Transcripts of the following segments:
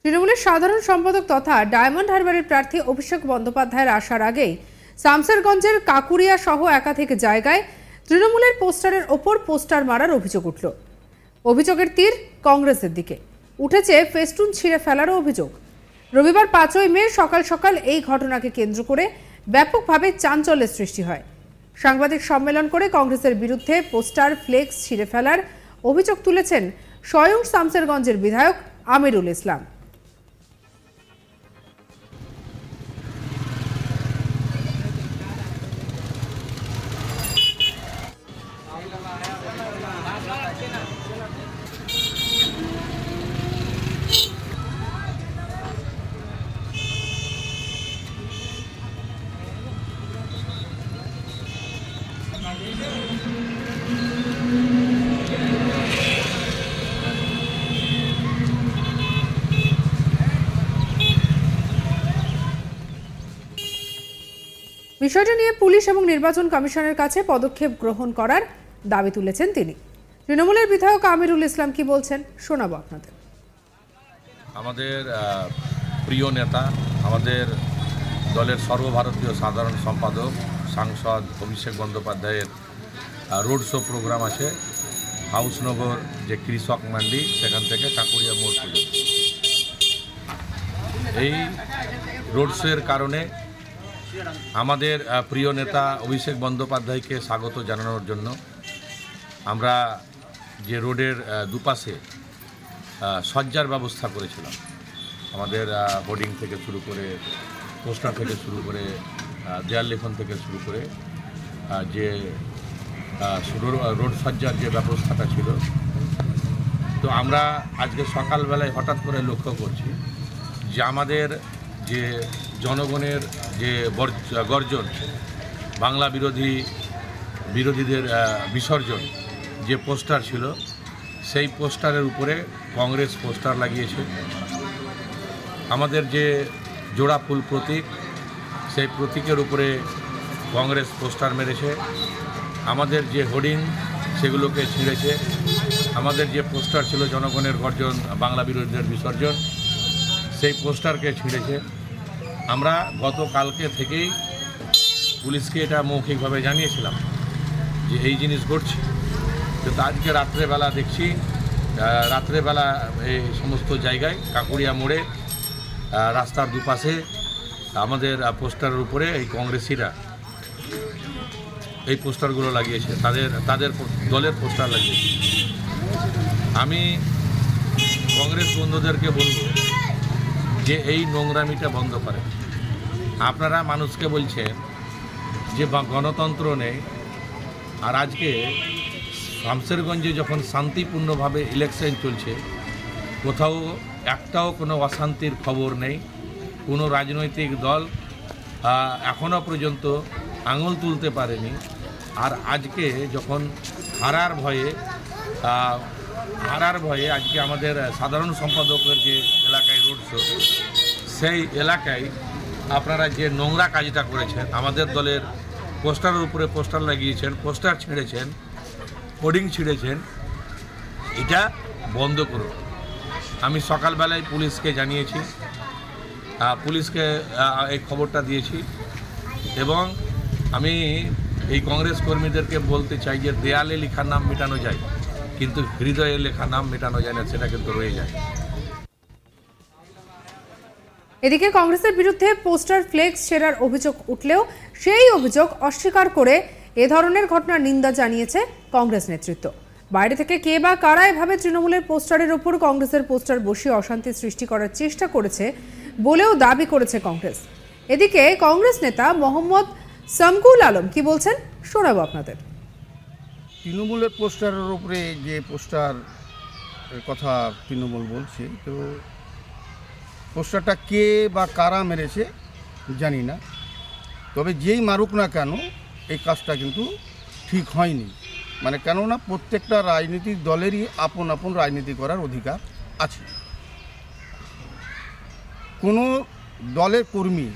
তৃণমূলের সাধারণ সম্পাদক তথা ডায়মন্ড হারবারের প্রার্থী অভিষেক বন্দ্যোপাধ্যায়ের আসার আগেই শামসেরগঞ্জের কাকুরিয়া সহ একাধিক জায়গায় তৃণমূলের পোস্টারের ওপর পোস্টার মারার অভিযোগ উঠল। অভিযোগের তীর কংগ্রেসের দিকে উঠেছে, ফেস্টুন ছিঁড়ে ফেলারও অভিযোগ। রবিবার 5ই মে সকাল সকাল এই ঘটনাকে কেন্দ্র করে ব্যাপকভাবে চাঞ্চল্যের সৃষ্টি হয়। সাংবাদিক সম্মেলন করে কংগ্রেসের বিরুদ্ধে পোস্টার ফ্লেক্স ছিঁড়ে ফেলার অভিযোগ তুলেছেন স্বয়ং শামসেরগঞ্জের বিধায়ক আমিরুল ইসলাম। বিষয়টা নিয়ে পুলিশ এবং নির্বাচন কমিশনের কাছে পদক্ষেপ গ্রহণ করার দাবি তুলেছেন তিনি। তৃণমূলের বিধায়ক আমিরুল ইসলাম কি বলছেন শোনাবো আপনাদের। আমাদের প্রিয় নেতা, আমাদের দলের সর্বভারতীয় সাধারণ সম্পাদক সাংসদ অভিষেক বন্দ্যোপাধ্যায়ের রোড শো প্রোগ্রাম আছে হাউসনগর যে কৃষক মান্ডি, সেখান থেকে কাকুরিয়া মোড় পর্যন্ত। এই রোড শোয়ের কারণে আমাদের প্রিয় নেতা অভিষেক বন্দ্যোপাধ্যায়কে স্বাগত জানানোর জন্য আমরা যে রোডের দুপাশে সজ্জার ব্যবস্থা করেছিলাম, আমাদের হোর্ডিং থেকে শুরু করে, পোস্টার থেকে শুরু করে, দেয়াল লেখন থেকে শুরু করে যে রোড সজ্জার যে ব্যবস্থাটা ছিল, তো আমরা আজকে সকালবেলায় হঠাৎ করে লক্ষ্য করছি যে আমাদের যে জনগণের যে গর্জন, বাংলা বিরোধীদের বিসর্জন যে পোস্টার ছিল, সেই পোস্টারের উপরে কংগ্রেস পোস্টার লাগিয়েছে। আমাদের যে জোড়া ফুল প্রতীক, সেই প্রতীকের উপরে কংগ্রেস পোস্টার মেরেছে। আমাদের যে হোর্ডিং সেগুলোকে ছিঁড়েছে। আমাদের যে পোস্টার ছিল জনগণের গর্জন, বাংলা বিরোধীদের বিসর্জন, সেই পোস্টারকে ছিঁড়েছে। আমরা গতকালকে থেকেই পুলিশকে এটা মৌখিকভাবে জানিয়েছিলাম যে এই জিনিস ঘটছে, কিন্তু আজকে রাত্রেবেলা দেখছি রাত্রেবেলা এই সমস্ত জায়গায় কাকুরিয়া মোড়ে রাস্তার দুপাশে আমাদের পোস্টারের উপরে এই কংগ্রেসিরা এই পোস্টারগুলো লাগিয়েছে, তাদের দলের পোস্টার লাগিয়েছে। আমি কংগ্রেস বন্ধুদেরকে বলব যে এই নোংরামিটা বন্ধ করে। আপনারা মানুষকে বলছেন যে গণতন্ত্র নেই, আর আজকে শামসেরগঞ্জে যখন শান্তিপূর্ণভাবে ইলেকশন চলছে, কোথাও একটাও কোনো অশান্তির খবর নেই। কোনো রাজনৈতিক দল এখনও পর্যন্ত আঙুল তুলতে পারেনি। আর আজকে যখন হারার ভয়ে আজকে আমাদের সাধারণ সম্পাদকের যে এলাকায় রোড শো, সেই এলাকায় আপনারা যে নোংরা কাজটা করেছেন, আমাদের দলের পোস্টারের উপরে পোস্টার লাগিয়েছেন, পোস্টার ছিঁড়েছেন, হোর্ডিং ছিঁড়েছেন, এটা বন্ধ করুন। আমি সকালবেলায় পুলিশকে জানিয়েছি, পুলিশকে এই খবরটা দিয়েছি, এবং আমি এই কংগ্রেস কর্মীদেরকে বলতে চাই যে দেয়ালে লেখা নাম মেটানো যায়, কিন্তু হৃদয়ে লেখা নাম মেটানো যায় না, সেটা কিন্তু রয়ে যায়। এদিকে কংগ্রেসের বিরুদ্ধে পোস্টার ফ্লেক্স ছেঁড়ার অভিযোগ উঠলেও সেই অভিযোগ অস্বীকার করে এ ধরনের ঘটনার নিন্দা জানিয়েছে কংগ্রেস নেতৃত্ব। বাইরে থেকে কে বা কারা এভাবে তৃণমূলের পোস্টারের ওপর কংগ্রেসের পোস্টার বসিয়ে অশান্তি সৃষ্টি করার চেষ্টা করেছে বলেও দাবি করেছে কংগ্রেস। এদিকে কংগ্রেস নেতা মোহাম্মদ সামকুল আলম কি বলছেন শোনাবো আপনাদের। তৃণমূলের পোস্টারের উপরে যে পোস্টার কথা তৃণমূল বলছে, তো পোস্টারটা কে বা কারা মেরেছে জানি না, তবে যেই মারুক না কেন এই কাজটা কিন্তু ঠিক হয়নি। মানে কেননা প্রত্যেকটা রাজনৈতিক দলেরই আপন আপন রাজনীতি করার অধিকার আছে। কোনো দলের কর্মী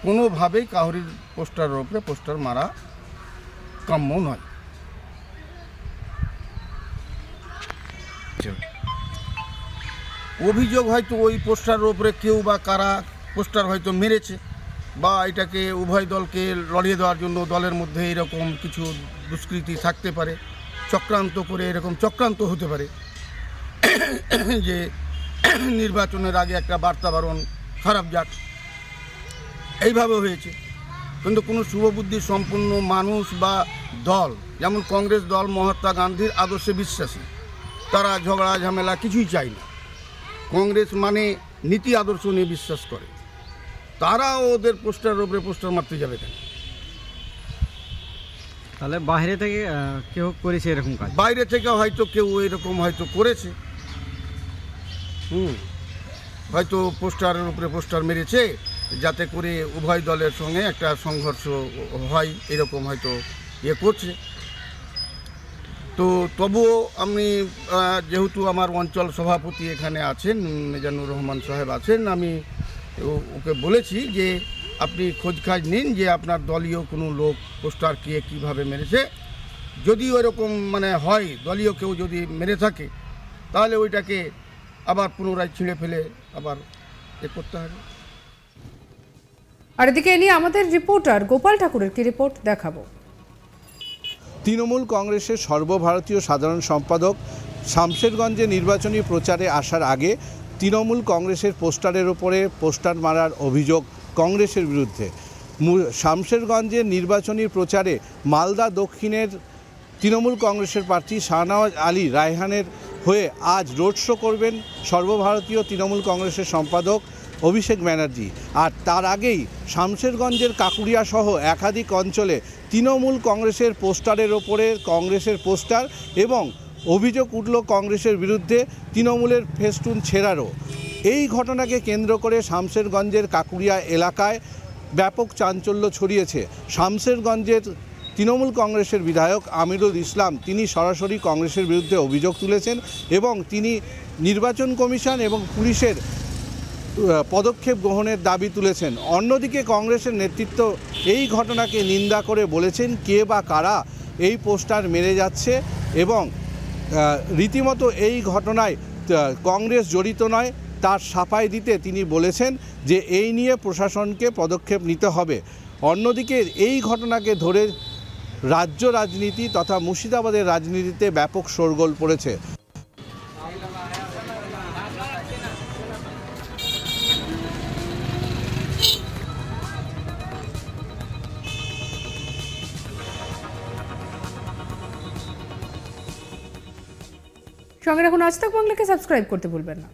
কোনোভাবেই কাউরির পোস্টারের উপরে পোস্টার মারা কাম্য নয়। অভিযোগ হয়তো ওই পোস্টারের ওপরে কেউ বা কারা পোস্টার হয়তো মেরেছে, বা এটাকে উভয় দলকে লড়িয়ে দেওয়ার জন্য দলের মধ্যে এরকম কিছু দুষ্কৃতি থাকতে পারে, চক্রান্ত করে এরকম চক্রান্ত হতে পারে যে নির্বাচনের আগে একটা বার্তাবরণ খারাপ যাক, এইভাবে হয়েছে। কিন্তু কোনো শুভবুদ্ধি সম্পন্ন মানুষ বা দল, যেমন কংগ্রেস দল মহাত্মা গান্ধীর আদর্শে বিশ্বাসী, তারা ঝগড়া ঝামেলা কিছুই চায় না। কংগ্রেস মানে নীতি আদর্শ নিয়ে বিশ্বাস করে, তারা ওদের পোস্টারের উপরে পোস্টার মারতে যাবে কেন? তাহলে বাইরে থেকে কেউ করেছে এরকম কাজ? বাইরে থেকে হয়তো কেউ এরকম হয়তো করেছে, হয়তো পোস্টারের উপরে পোস্টার মেরেছে যাতে করে উভয় দলের সঙ্গে একটা সংঘর্ষ হয়, এরকম হয়তো ইয়ে করছে। তো তবুও আমি যেহেতু আমার অঞ্চল সভাপতি এখানে আছেন, মিজানুর রহমান সাহেব আছেন, আমি ওকে বলেছি যে আপনি খোঁজখাজ নিন যে আপনার দলীয় কোনো লোক পোস্টার কে কীভাবে মেরেছে। যদি ওইরকম মানে হয়, দলীয় কেউ যদি মেরে থাকে, তাহলে ওইটাকে আবার পুনরায় ছিঁড়ে ফেলে আবার এ করতে হবে। আর এদিকে এ নিয়ে আমাদের রিপোর্টার গোপাল ঠাকুরের কি রিপোর্ট দেখাবো। তৃণমূল কংগ্রেসের সর্বভারতীয় সাধারণ সম্পাদক শামশেরগঞ্জে নির্বাচনী প্রচারে আসার আগে তৃণমূল কংগ্রেসের পোস্টারের ওপরে পোস্টার মারার অভিযোগ কংগ্রেসের বিরুদ্ধে। শামশেরগঞ্জের নির্বাচনী প্রচারে মালদা দক্ষিণের তৃণমূল কংগ্রেসের প্রার্থী শাহনওয়াজ আলী রায়হানের হয়ে আজ রোড শো করবেন সর্বভারতীয় তৃণমূল কংগ্রেসের সম্পাদক অভিষেক ব্যানার্জি। আর তার আগেই শামশেরগঞ্জের কাকুরিয়া সহ একাধিক অঞ্চলে তৃণমূল কংগ্রেসের পোস্টারের ওপরে কংগ্রেসের পোস্টার এবং অভিযোগ উঠল কংগ্রেসের বিরুদ্ধে তৃণমূলের ফেস্টুন ছেঁড়ারও। এই ঘটনাকে কেন্দ্র করে শামশেরগঞ্জের কাকুরিয়া এলাকায় ব্যাপক চাঞ্চল্য ছড়িয়েছে। শামশেরগঞ্জের তৃণমূল কংগ্রেসের বিধায়ক আমিরুল ইসলাম তিনি সরাসরি কংগ্রেসের বিরুদ্ধে অভিযোগ তুলেছেন এবং তিনি নির্বাচন কমিশন এবং পুলিশের পদক্ষেপ গ্রহণের দাবি তুলেছেন। অন্যদিকে কংগ্রেসের নেতৃত্ব এই ঘটনাকে নিন্দা করে বলেছেন কে বা কারা এই পোস্টার মেরে যাচ্ছে এবং রীতিমতো এই ঘটনায় কংগ্রেস জড়িত নয় তার সাফাই দিতে তিনি বলেছেন যে এই নিয়ে প্রশাসনকে পদক্ষেপ নিতে হবে। অন্যদিকে এই ঘটনাকে ধরে রাজ্য রাজনীতি তথা মুর্শিদাবাদের রাজনীতিতে ব্যাপক শোরগোল পড়েছে। সঙ্গে রাখুন আজ তাক বাংলাকে সাবস্ক্রাইব করতে ভুলবেন না।